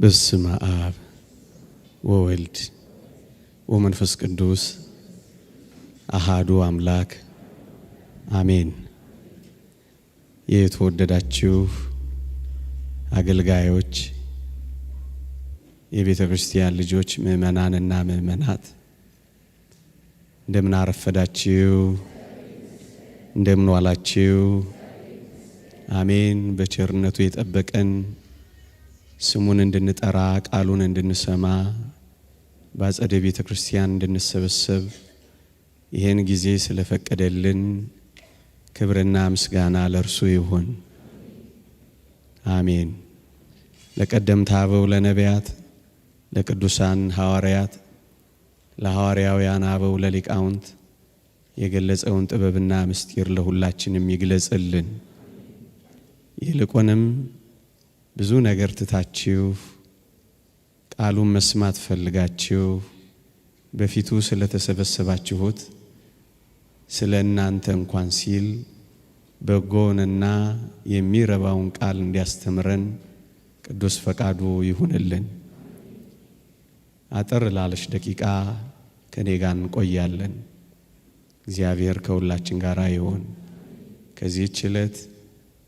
በስመ አብ ወወልድ ወመንፈስ ቅዱስ አሃዱ አምላክ አሜን። የተወደዳችሁ አገልጋዮች፣ የቤተ ክርስቲያን ልጆች፣ ምእመናንና ምእመናት እንደምን አረፈዳችሁ? እንደምን ዋላችሁ? አሜን። በቸርነቱ የጠበቀን ስሙን እንድንጠራ ቃሉን እንድንሰማ በአጸደ ቤተ ክርስቲያን እንድንሰበሰብ ይህን ጊዜ ስለፈቀደልን ክብርና ምስጋና ለእርሱ ይሁን። አሜን። ለቀደምት አበው ለነቢያት፣ ለቅዱሳን ሐዋርያት፣ ለሐዋርያውያን አበው ለሊቃውንት የገለጸውን ጥበብና ምስጢር ለሁላችንም ይግለጽልን። ይልቁንም ብዙ ነገር ትታችሁ ቃሉን መስማት ፈልጋችሁ በፊቱ ስለተሰበሰባችሁት ስለ እናንተ እንኳን ሲል በጎንና የሚረባውን ቃል እንዲያስተምረን ቅዱስ ፈቃዱ ይሁንልን። አጠር ላለች ደቂቃ ከኔ ጋር እንቆያለን። እግዚአብሔር ከሁላችን ጋር ይሁን። ከዚህች ዕለት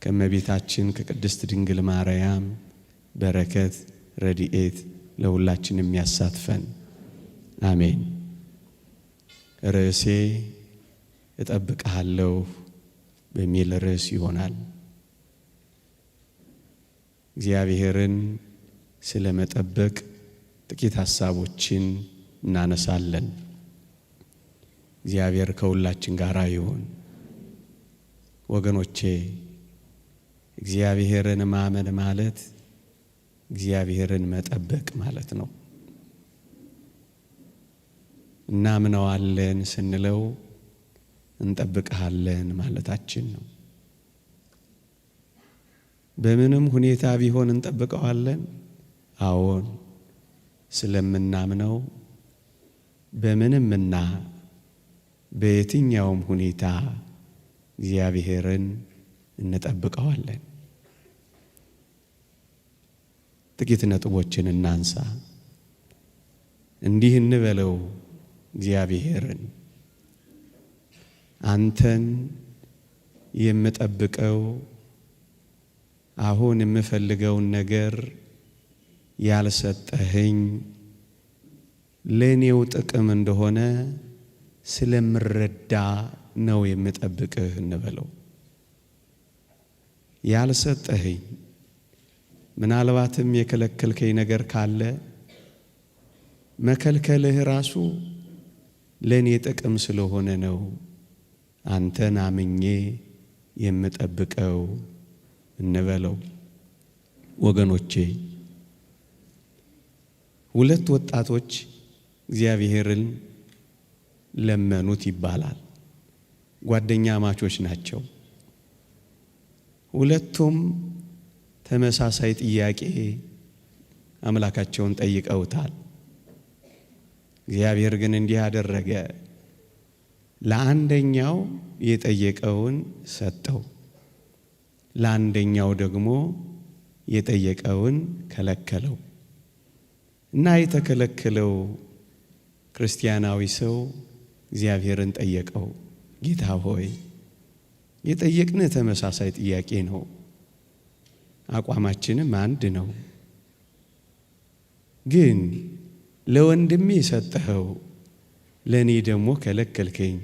ከእመቤታችን ከቅድስት ድንግል ማርያም በረከት ረድኤት ለሁላችን የሚያሳትፈን አሜን። ርዕሴ እጠብቅሃለሁ በሚል ርዕስ ይሆናል። እግዚአብሔርን ስለ መጠበቅ ጥቂት ሐሳቦችን እናነሳለን። እግዚአብሔር ከሁላችን ጋር ይሁን። ወገኖቼ፣ እግዚአብሔርን ማመን ማለት እግዚአብሔርን መጠበቅ ማለት ነው። እናምነዋለን ስንለው እንጠብቅሃለን ማለታችን ነው። በምንም ሁኔታ ቢሆን እንጠብቀዋለን። አዎን፣ ስለምናምነው በምንምና በየትኛውም ሁኔታ እግዚአብሔርን እንጠብቀዋለን። ጥቂት ነጥቦችን እናንሳ። እንዲህ እንበለው፣ እግዚአብሔርን አንተን የምጠብቀው አሁን የምፈልገውን ነገር ያልሰጠኸኝ ለኔው ጥቅም እንደሆነ ስለምረዳ ነው የምጠብቅህ እንበለው። ያልሰጠኸኝ ምናልባትም የከለከልከኝ ነገር ካለ መከልከልህ ራሱ ለኔ ጥቅም ስለሆነ ነው አንተን አምኜ የምጠብቀው እንበለው። ወገኖቼ፣ ሁለት ወጣቶች እግዚአብሔርን ለመኑት ይባላል። ጓደኛ ማቾች ናቸው። ሁለቱም ተመሳሳይ ጥያቄ አምላካቸውን ጠይቀውታል። እግዚአብሔር ግን እንዲህ አደረገ። ለአንደኛው የጠየቀውን ሰጠው፣ ለአንደኛው ደግሞ የጠየቀውን ከለከለው እና የተከለከለው ክርስቲያናዊ ሰው እግዚአብሔርን ጠየቀው። ጌታ ሆይ፣ የጠየቅንህ ተመሳሳይ ጥያቄ ነው፣ አቋማችንም አንድ ነው። ግን ለወንድሜ የሰጠኸው ለእኔ ደግሞ ከለከልከኝ።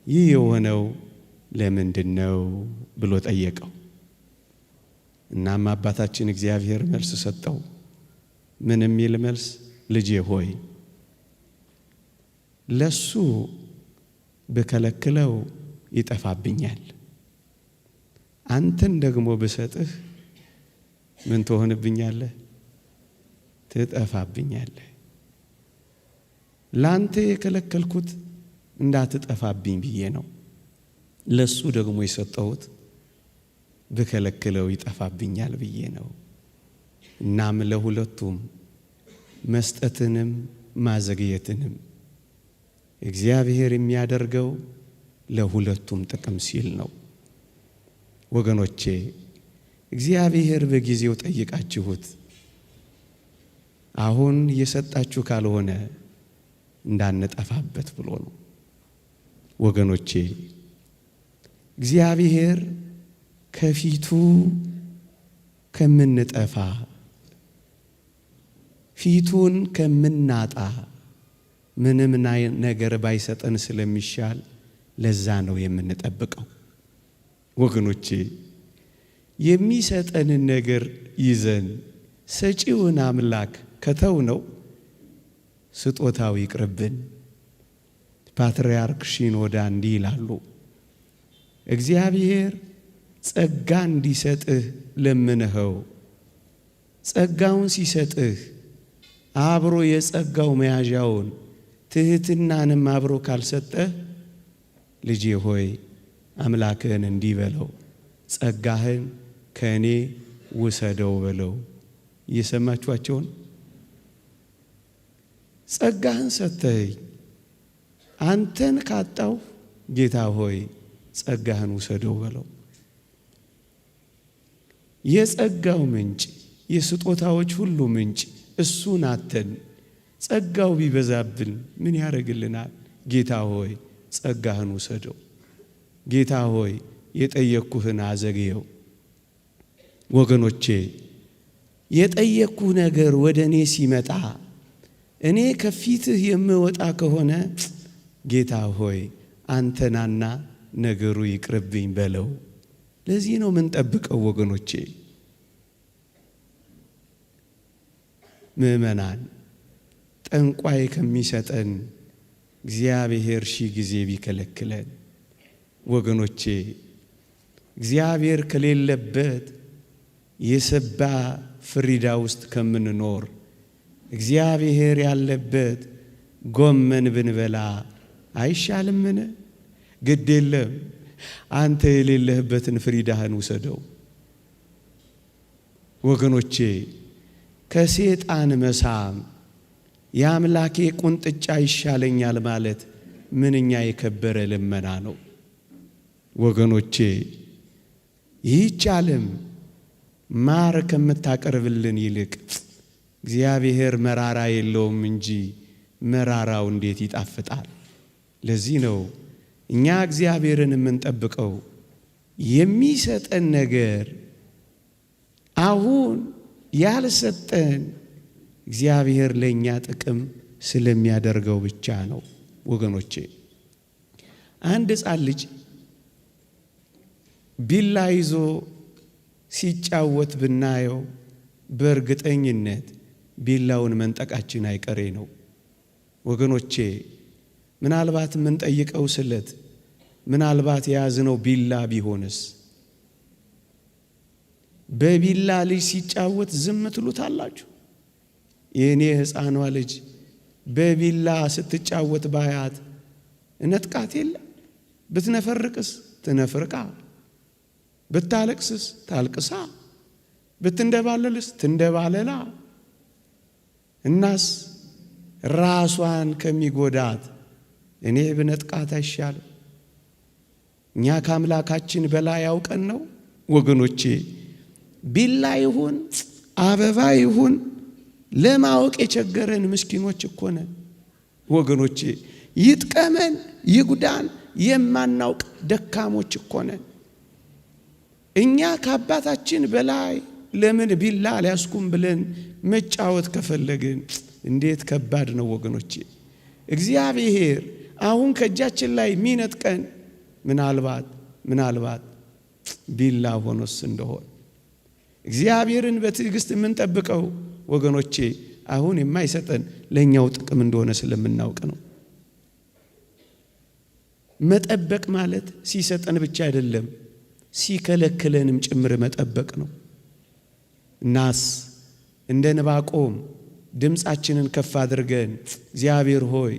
ይህ የሆነው ለምንድን ነው ብሎ ጠየቀው። እናም አባታችን እግዚአብሔር መልስ ሰጠው። ምን የሚል መልስ? ልጄ ሆይ፣ ለሱ ብከለክለው ይጠፋብኛል፣ አንተን ደግሞ ብሰጥህ ምን ትሆንብኛለህ? ትጠፋብኛለህ። ላንተ የከለከልኩት እንዳትጠፋብኝ ብዬ ነው። ለሱ ደግሞ የሰጠሁት ብከለክለው ይጠፋብኛል ብዬ ነው። እናም ለሁለቱም መስጠትንም ማዘግየትንም እግዚአብሔር የሚያደርገው ለሁለቱም ጥቅም ሲል ነው። ወገኖቼ፣ እግዚአብሔር በጊዜው ጠይቃችሁት አሁን እየሰጣችሁ ካልሆነ እንዳንጠፋበት ብሎ ነው። ወገኖቼ እግዚአብሔር ከፊቱ ከምንጠፋ ፊቱን ከምናጣ ምንም ነገር ባይሰጠን ስለሚሻል ለዛ ነው የምንጠብቀው። ወገኖቼ የሚሰጠንን ነገር ይዘን ሰጪውን አምላክ ከተው ነው ስጦታው ይቅርብን። ፓትርያርክ ሺኖዳ እንዲህ ይላሉ፣ እግዚአብሔር ጸጋ እንዲሰጥህ ለምንኸው፣ ጸጋውን ሲሰጥህ አብሮ የጸጋው መያዣውን ትህትናንም አብሮ ካልሰጠህ ልጄ ሆይ አምላክህን እንዲህ በለው፣ ጸጋህን ከእኔ ውሰደው በለው። እየሰማችኋቸውን? ጸጋህን ሰጥተኸኝ አንተን ካጣው ጌታ ሆይ ጸጋህን ውሰደው በለው። የጸጋው ምንጭ የስጦታዎች ሁሉ ምንጭ እሱን አተን ጸጋው ቢበዛብን ምን ያደርግልናል? ጌታ ሆይ ጸጋህን ውሰደው። ጌታ ሆይ የጠየቅኩህን አዘግየው። ወገኖቼ የጠየቅኩህ ነገር ወደ እኔ ሲመጣ እኔ ከፊትህ የምወጣ ከሆነ ጌታ ሆይ አንተናና ነገሩ ይቅርብኝ በለው። ለዚህ ነው ምን ጠብቀው ወገኖቼ። ምእመናን ጠንቋይ ከሚሰጠን እግዚአብሔር ሺህ ጊዜ ቢከለክለን፣ ወገኖቼ እግዚአብሔር ከሌለበት የሰባ ፍሪዳ ውስጥ ከምንኖር እግዚአብሔር ያለበት ጎመን ብንበላ አይሻልምን? ግድ የለም አንተ የሌለህበትን ፍሪዳህን ውሰደው። ወገኖቼ ከሰይጣን መሳም የአምላኬ ቁንጥጫ ይሻለኛል ማለት ምንኛ የከበረ ልመና ነው። ወገኖቼ ይህች ዓለም ማር ከምታቀርብልን ይልቅ እግዚአብሔር መራራ የለውም እንጂ መራራው እንዴት ይጣፍጣል። ለዚህ ነው እኛ እግዚአብሔርን የምንጠብቀው። የሚሰጠን ነገር አሁን ያልሰጠን እግዚአብሔር ለእኛ ጥቅም ስለሚያደርገው ብቻ ነው። ወገኖቼ አንድ ሕፃን ልጅ ቢላ ይዞ ሲጫወት ብናየው በእርግጠኝነት ቢላውን መንጠቃችን አይቀሬ ነው። ወገኖቼ ምናልባት የምንጠይቀው ስለት ምናልባት የያዝነው ቢላ ቢሆንስ? በቢላ ልጅ ሲጫወት ዝም ትሉታላችሁ? የእኔ ሕፃኗ ልጅ በቢላ ስትጫወት ባያት እነጥቃት የለ? ብትነፈርቅስ ትነፍርቃ፣ ብታለቅስስ ታልቅሳ፣ ብትንደባለልስ ትንደባለላ። እናስ ራሷን ከሚጎዳት እኔ ብነጥቃት አይሻልም? እኛ ከአምላካችን በላይ ያውቀን ነው ወገኖቼ። ቢላ ይሁን አበባ ይሁን ለማወቅ የቸገረን ምስኪኖች እኮ ነን ወገኖቼ። ይጥቀመን ይጉዳን የማናውቅ ደካሞች እኮ ነን። እኛ ከአባታችን በላይ ለምን ቢላ ሊያስኩም ብለን መጫወት ከፈለግን እንዴት ከባድ ነው ወገኖቼ። እግዚአብሔር አሁን ከእጃችን ላይ የሚነጥቀን ምናልባት ቢላ ሆኖስ እንደሆን እግዚአብሔርን በትዕግስት የምንጠብቀው ወገኖቼ አሁን የማይሰጠን ለኛው ጥቅም እንደሆነ ስለምናውቅ ነው። መጠበቅ ማለት ሲሰጠን ብቻ አይደለም ሲከለክለንም ጭምር መጠበቅ ነው። እናስ እንደ ዕንባቆም ድምፃችንን ከፍ አድርገን እግዚአብሔር ሆይ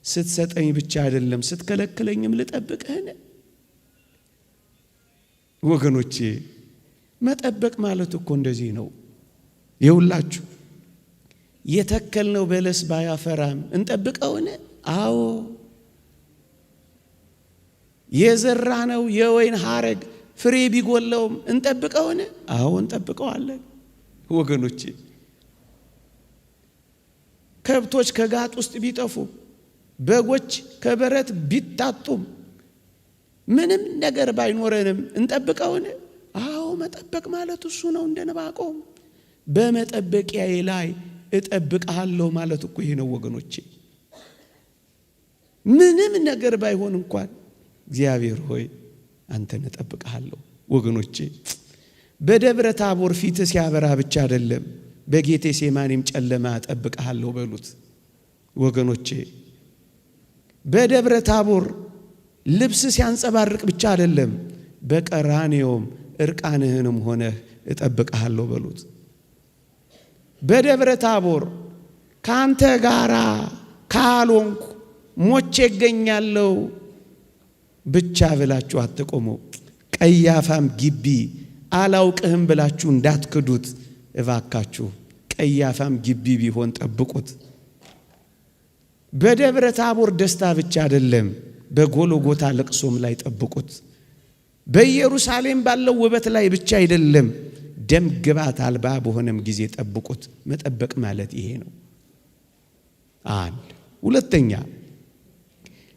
ስትሰጠኝ ብቻ አይደለም ስትከለክለኝም ልጠብቅህን። ወገኖቼ መጠበቅ ማለት እኮ እንደዚህ ነው። የሁላችሁ የተከልነው በለስ ባያፈራም እንጠብቀውን? አዎ። የዘራነው የወይን ሐረግ ፍሬ ቢጎለውም እንጠብቀውን? አዎ እንጠብቀዋለን። ወገኖቼ ከብቶች ከጋጥ ውስጥ ቢጠፉ፣ በጎች ከበረት ቢታጡም፣ ምንም ነገር ባይኖረንም እንጠብቀውን? አዎ መጠበቅ ማለት እሱ ነው። እንደ ዕንባቆም በመጠበቂያዬ ላይ እጠብቅሃለሁ ማለት እኮ ይሄ ነው ወገኖቼ። ምንም ነገር ባይሆን እንኳን እግዚአብሔር ሆይ አንተን እጠብቅሃለሁ። ወገኖቼ በደብረ ታቦር ፊት ሲያበራ ብቻ አይደለም፣ በጌቴ ሴማኒም ጨለማ እጠብቅሃለሁ በሉት ወገኖቼ። በደብረ ታቦር ልብስ ሲያንጸባርቅ ብቻ አይደለም፣ በቀራንዮም እርቃንህንም ሆነህ እጠብቅሃለሁ በሉት። በደብረ ታቦር ካንተ ጋራ ካልሆንኩ ሞቼ እገኛለሁ ብቻ ብላችሁ አትቆሙ። ቀያፋም ግቢ አላውቅህም ብላችሁ እንዳትክዱት እባካችሁ። ቀያፋም ግቢ ቢሆን ጠብቁት። በደብረ ታቦር ደስታ ብቻ አይደለም፣ በጎልጎታ ለቅሶም ላይ ጠብቁት። በኢየሩሳሌም ባለው ውበት ላይ ብቻ አይደለም፣ ደም ግባት አልባ በሆነም ጊዜ ጠብቁት። መጠበቅ ማለት ይሄ ነው። አንድ ሁለተኛ፣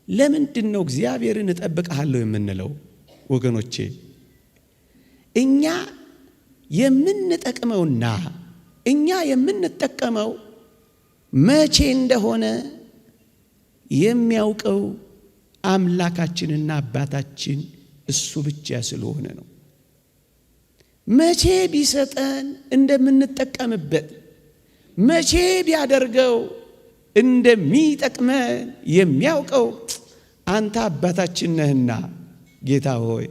ለምንድን ነው እግዚአብሔርን እጠብቅሃለሁ የምንለው ወገኖቼ? እኛ የምንጠቅመውና እኛ የምንጠቀመው መቼ እንደሆነ የሚያውቀው አምላካችንና አባታችን እሱ ብቻ ስለሆነ ነው። መቼ ቢሰጠን እንደምንጠቀምበት፣ መቼ ቢያደርገው እንደሚጠቅመን የሚያውቀው አንተ አባታችን ነህና ጌታ ሆይ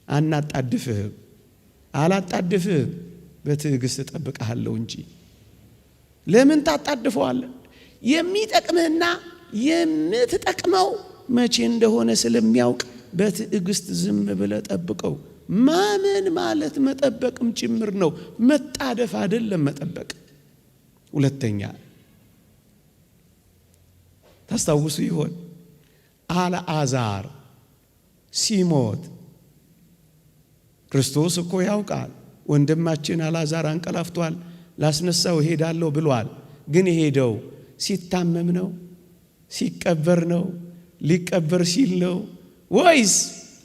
አናጣድፍህም፣ አላጣድፍህም፣ በትዕግስት እጠብቅሃለሁ እንጂ። ለምን ታጣድፈዋለህ? የሚጠቅምህና የምትጠቅመው መቼ እንደሆነ ስለሚያውቅ በትዕግስት ዝም ብለህ ጠብቀው። ማመን ማለት መጠበቅም ጭምር ነው። መጣደፍ አይደለም መጠበቅ። ሁለተኛ ታስታውሱ ይሆን አልዓዛር ሲሞት ክርስቶስ እኮ ያውቃል። ወንድማችን አልዓዛር አንቀላፍቷል፣ ላስነሳው እሄዳለሁ ብሏል። ግን ሄደው ሲታመም ነው? ሲቀበር ነው? ሊቀበር ሲል ነው? ወይስ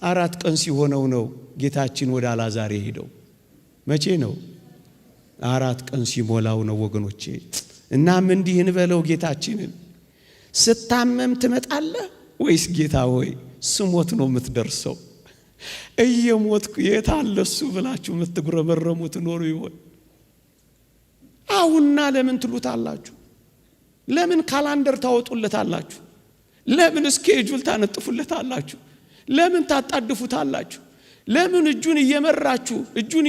4 ቀን ሲሆነው ነው ጌታችን ወደ አልዓዛር ሄደው? መቼ ነው? 4 ቀን ሲሞላው ነው ወገኖቼ። እናም እንዲህ እንበለው ጌታችንን፣ ስታመም ትመጣለህ ወይስ ጌታ ሆይ ስሞት ነው የምትደርሰው? እየሞትኩ የት አለ እሱ ብላችሁ የምትጉረመረሙ ትኖሩ ይሆን? አሁንና ለምን ትሉታላችሁ? ለምን ካላንደር ታወጡለታላችሁ? ለምን ስኬጁል ታነጥፉለታላችሁ? ለምን ታጣድፉታላችሁ? ለምን እጁን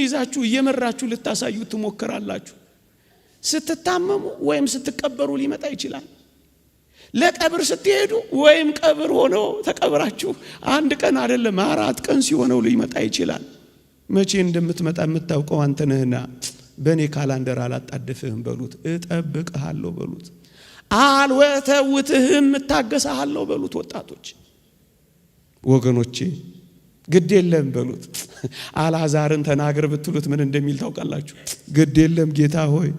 ይዛችሁ እየመራችሁ ልታሳዩ ትሞክራላችሁ? ስትታመሙ ወይም ስትቀበሩ ሊመጣ ይችላል። ለቀብር ስትሄዱ ወይም ቀብር ሆኖ ተቀብራችሁ 1 ቀን አይደለም 4 ቀን ሲሆነው ሊመጣ ይችላል። መቼ እንደምትመጣ የምታውቀው አንተ ነህና በእኔ ካላንደር አላጣድፍህም በሉት። እጠብቅሃለሁ በሉት። አልወተውትህም እታገሳለሁ በሉት። ወጣቶች ወገኖቼ ግድ የለም በሉት። አልዓዛርን ተናገር ብትሉት ምን እንደሚል ታውቃላችሁ? ግድ የለም ጌታ ሆይ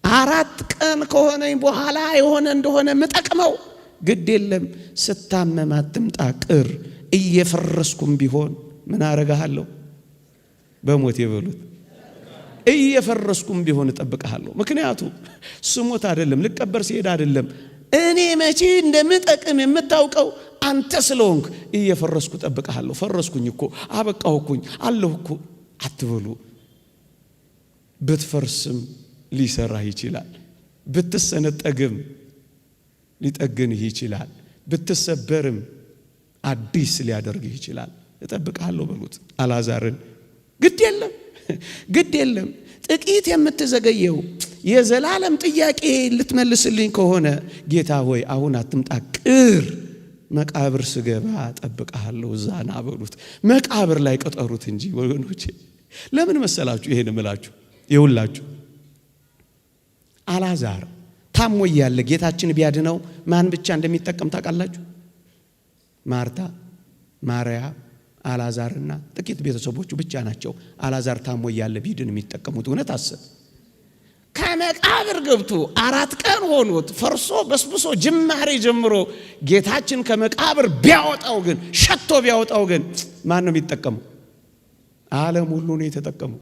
4 ቀን ከሆነኝ በኋላ የሆነ እንደሆነ ምጠቅመው፣ ግድ የለም ስታመም አትምጣ ቅር፣ እየፈረስኩም ቢሆን ምን አረጋለሁ? በሞት የበሉት እየፈረስኩም ቢሆን እጠብቅሃለሁ። ምክንያቱም ስሞት አይደለም፣ ልቀበር ሲሄድ አይደለም፣ እኔ መቼ እንደምጠቅም የምታውቀው አንተ ስለሆንክ እየፈረስኩ እጠብቅሃለሁ። ፈረስኩኝ እኮ አበቃሁኩኝ አለሁ እኮ አትበሉ። ብትፈርስም ሊሰራህ ይችላል። ብትሰነጠግም ሊጠግንህ ይችላል። ብትሰበርም አዲስ ሊያደርግህ ይችላል። እጠብቅሃለሁ በሉት አልዓዛርን። ግድ የለም ጥቂት የምትዘገየው የዘላለም ጥያቄ ልትመልስልኝ ከሆነ ጌታ ሆይ አሁን አትምጣ ቅር፣ መቃብር ስገባ እጠብቅሃለሁ እዛ ና በሉት። መቃብር ላይ ቀጠሩት እንጂ ወገኖቼ። ለምን መሰላችሁ ይሄን እምላችሁ? ይውላችሁ አልዓዛር ታሞ እያለ ጌታችን ቢያድነው ማን ብቻ እንደሚጠቀም ታውቃላችሁ? ማርታ፣ ማርያም፣ አልዓዛርና ጥቂት ቤተሰቦቹ ብቻ ናቸው አልዓዛር ታሞ እያለ ቢድን የሚጠቀሙት። እውነት አስብ። ከመቃብር ገብቶ 4 ቀን ሆኖት ፈርሶ በስብሶ ጅማሬ ጀምሮ ጌታችን ከመቃብር ቢያወጣው ግን ሸቶ ቢያወጣው ግን ማን ነው የሚጠቀመው? ዓለም ሁሉ ነው የተጠቀመው።